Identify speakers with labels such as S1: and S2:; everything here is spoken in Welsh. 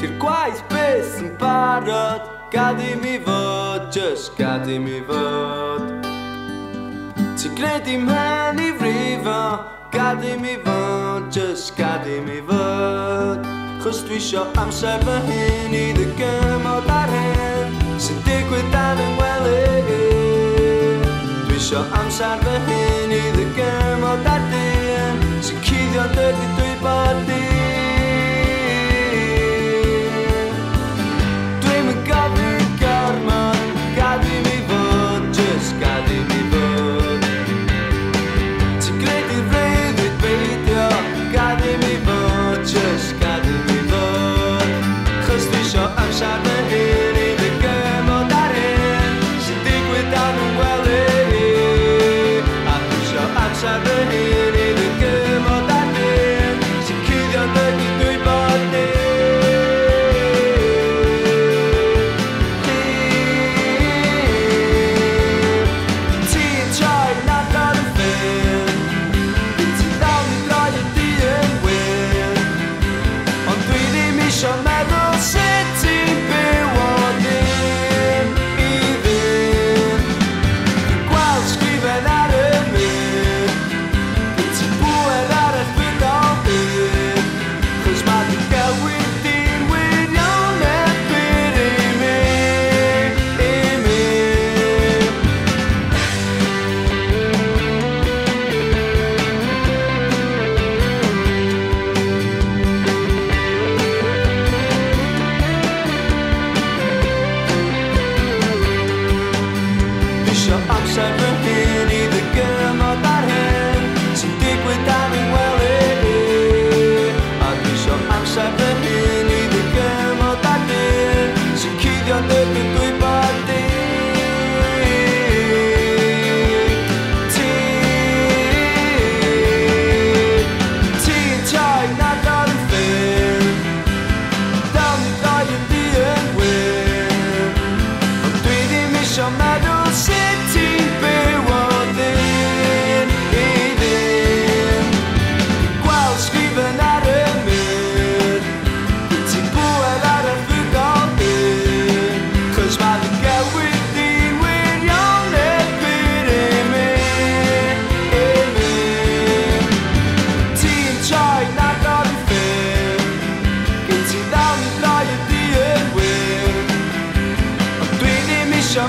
S1: Tir gwaith byth yn barod, gad i mi fod, just gad i mi fod. Ti gwneud i mhen i frifo, gad i mi fod, just gad i mi fod. Chos dwi isio amser fy hun i ddygymod ar hyn sy'n digwydd dan yng ngwely. Dwi isio amser fy hun i ddygymod ar dyn sy'n cuddio dydy dwi bod dyn. Dwi'm yn gofyn gormod, gad i mi fod, just gad i mi fod. Ti'n gwneud i freuddwyd beidio, gad i mi fod, just gad i mi fod. Chos dwi isio amser fy hun i ddygymod ar hyn sy'n digwydd dan yng ngwely. A dwi isio amser fy hun i ddygymod ar hyn sy'n cuddio dydy dwi bod dyn. Ti'n troi nad o'r yn ffyn, ti'n ddal i droi y dyn wyn, ond dwi ddim isio meddwl sut ti'n byw o ddim i ddim. Dwi'n gweld sgrifen ar y mur, ti'n bwed ar y ffydol hyn, chos ma' dy gelwyd di'n wirion erbyn i mi, i mi. Isio amser fy hun i ddygymod ar hyn sy'n digwydd dan yng ngwely. A dwi isio amser fy hun i ddygymod ar hyn sy'n cuddio dydy dwi bod dyn. Ti'n troi nad o'r yn ffyn, dal ni droi y dyn wyn, ond dwi ddim isio meddwl sut ti'n byw o ddim i ddim. Dwi'n gweld sgrifen ar y mur, ti'n bwed ar y ffydol hyn, chos ma' dy gelwyd di'n wirion erbyn i mi, i mi. Ti'n troi nad o'r yn ffyn, ti'n ddal i droi y dyn wyn, ond dwi ddim isio